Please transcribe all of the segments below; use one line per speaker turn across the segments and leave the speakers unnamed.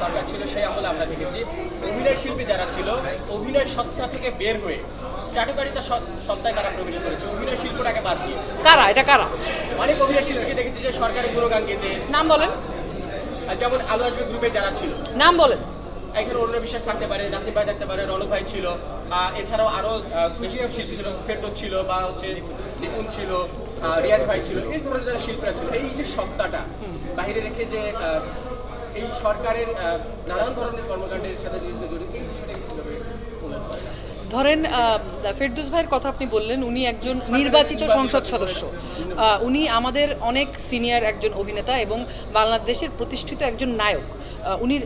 সরকার ছিল সেই আমলে আমরা দেখেছি অভিনয় শিল্পী যারা ছিল অভিনয় সত্তা থেকে বের হয়ে চাটুকারিতা সত্তায় তারা প্রবেশ করেছে, অভিনয় শিল্পটাকে বাদ দিয়ে।
কারা এটা কারা?
অনেক অভিনয় শিল্পীকে দেখেছি যে সরকারের গুণগান গেতে।
নাম বলেন।
যেমন আলো আসবে গ্রুপে যারা ছিল,
নাম বলেন।
এখানে অরুণ বিশ্বাস থাকতে পারে, নাসিম ভাই থাকতে পারে, রনক ভাই ছিল, এছাড়াও আরো শিল্পী ছিল, ফেরদৌস ছিল বা হচ্ছে নিপুণ ছিল, রিয়াজ ভাই ছিল, এই ধরনের যারা শিল্পীরা ছিল, এই যে সত্তাটা বাইরে রেখে যে এই সরকারের নানান ধরনের কর্মকাণ্ডের সাথে জড়িত, এই বিষয়টা কিভাবে
ধরেন ফেরদৌস ভাইয়ের কথা আপনি বললেন, উনি একজন নির্বাচিত সংসদ সদস্য, উনি আমাদের অনেক সিনিয়র একজন অভিনেতা এবং বাংলাদেশের প্রতিষ্ঠিত একজন নায়ক।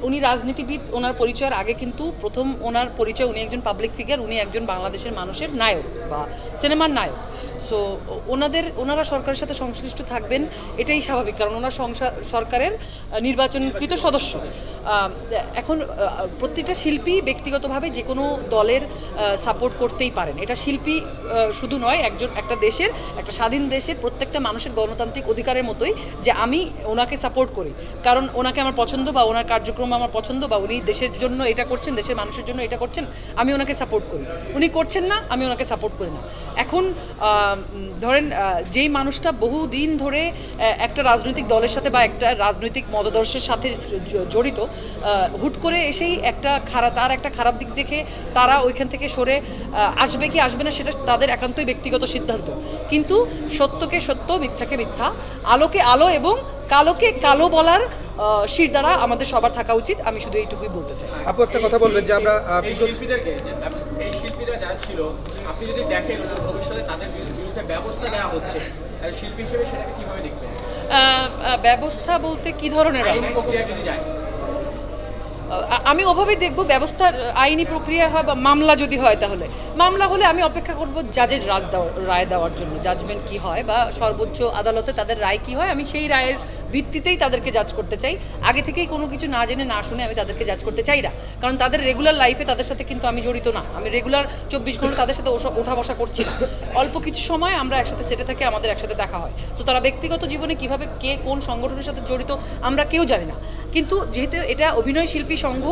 উনি রাজনীতিবিদ। ওনার পরিচয়ের আগে কিন্তু প্রথম ওনার পরিচয়, উনি একজন পাবলিক ফিগার, উনি একজন বাংলাদেশের মানুষের নায়ক বা সিনেমার নায়ক। সো ওনারা সরকারের সাথে সংশ্লিষ্ট থাকবেন, এটাই স্বাভাবিক, কারণ ওনার সরকারের নির্বাচনকৃত সদস্য। এখন প্রত্যেকটা শিল্পী ব্যক্তিগতভাবে যে কোনো দলের সাপোর্ট করতেই পারেন, এটা শিল্পী শুধু নয়, একটা দেশের, একটা স্বাধীন দেশের প্রত্যেকটা মানুষের গণতান্ত্রিক অধিকারের মতোই যে আমি ওনাকে সাপোর্ট করি, কারণ ওনাকে আমার পছন্দ বা ওনার কার্যক্রম আমার পছন্দ, বা উনি দেশের জন্য এটা করছেন, দেশের মানুষের জন্য এটা করছেন, আমি ওনাকে সাপোর্ট করি। উনি করছেন না, আমি ওনাকে সাপোর্ট করি না। এখন ধরেন যেই মানুষটা বহুদিন ধরে একটা রাজনৈতিক দলের সাথে বা একটা রাজনৈতিক মতাদর্শের সাথে জড়িত, হুট করে এসেই তার একটা খারাপ দিক দেখে তারা ওইখান থেকে সরে আসবে কি আসবে না সেটা তাদের একান্তই ব্যক্তিগত সিদ্ধান্ত, কিন্তু সত্যকে সত্য, মিথ্যাকে মিথ্যা, আলোকে আলো এবং কালোকে কালো বলার শির দ্বারা আমাদের সবার থাকা উচিত। আমি শুধু এইটুকুই বলতে চাই।
আপু একটা কথা বলবেন যে আমরা
এই শিল্পীরা যারা ছিল, আপনি যদি দেখেন ভবিষ্যতে তাদের বিরুদ্ধে ব্যবস্থা নেওয়া হচ্ছে, শিল্পী হিসেবে সেটাকে কিভাবে দেখবেন?
ব্যবস্থা বলতে কি ধরনের?
আইনি প্রক্রিয়া যদি যায়,
আমি ওভাবেই দেখব। ব্যবস্থার আইনি প্রক্রিয়া হয় বা মামলা যদি হয়, তাহলে মামলা হলে আমি অপেক্ষা করব জাজের রায় দেওয়ার জন্য, জাজমেন্ট কি হয় বা সর্বোচ্চ আদালতে তাদের রায় কি হয়, আমি সেই রায়ের ভিত্তিতেই তাদেরকে জাজ করতে চাই। আগে থেকেই কোনো কিছু না জেনে না শুনে আমি তাদেরকে জাজ করতে চাই না, কারণ তাদের রেগুলার লাইফে তাদের সাথে কিন্তু আমি জড়িত না। আমি রেগুলার 24 ঘন্টা তাদের সাথে ওঠা বসা করছি না। অল্প কিছু সময় আমরা একসাথে সেটে থাকি, আমাদের একসাথে দেখা হয়। সো তারা ব্যক্তিগত জীবনে কীভাবে কে কোন সংগঠনের সাথে জড়িত আমরা কেউ জানি না, কিন্তু যেহেতু এটা অভিনয় শিল্পী সংঘ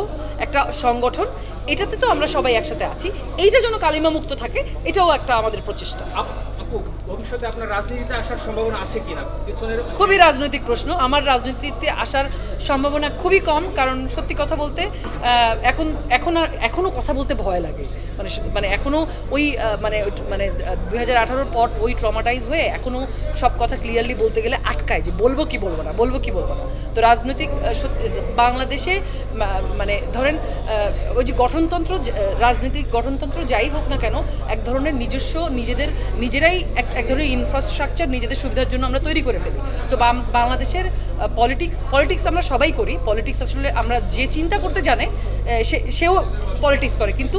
একটা সংগঠন, এটাতে তো আমরা সবাই একসাথে আছি, এইটা যেন কালিমা মুক্ত থাকে, এটাও একটা আমাদের প্রচেষ্টা।
ভবিষ্যতে আপনার রাজনীতিতে আসার সম্ভাবনা আছে কিনা?
খুবই রাজনৈতিক প্রশ্ন। আমার রাজনীতিতে আসার সম্ভাবনা খুবই কম, কারণ সত্যি কথা বলতে এখনও কথা বলতে ভয় লাগে। মানে এখনও ওই মানে 2018-র পর ওই ট্রমাটাইজ হয়ে এখনও সব কথা ক্লিয়ারলি বলতে গেলে আটকায়, যে বলবো কি বলবো না। তো রাজনৈতিক বাংলাদেশে মানে ধরেন ওই যে গঠনতন্ত্র, রাজনৈতিক গঠনতন্ত্র যাই হোক না কেন, এক ধরনের নিজস্ব নিজেরাই এক ধরনের ইনফ্রাস্ট্রাকচার নিজেদের সুবিধার জন্য আমরা তৈরি করে ফেলি। সো বাংলাদেশের পলিটিক্স আমরা সবাই করি। পলিটিক্স আসলে আমরা যে চিন্তা করতে জানে সেও পলিটিক্স করে, কিন্তু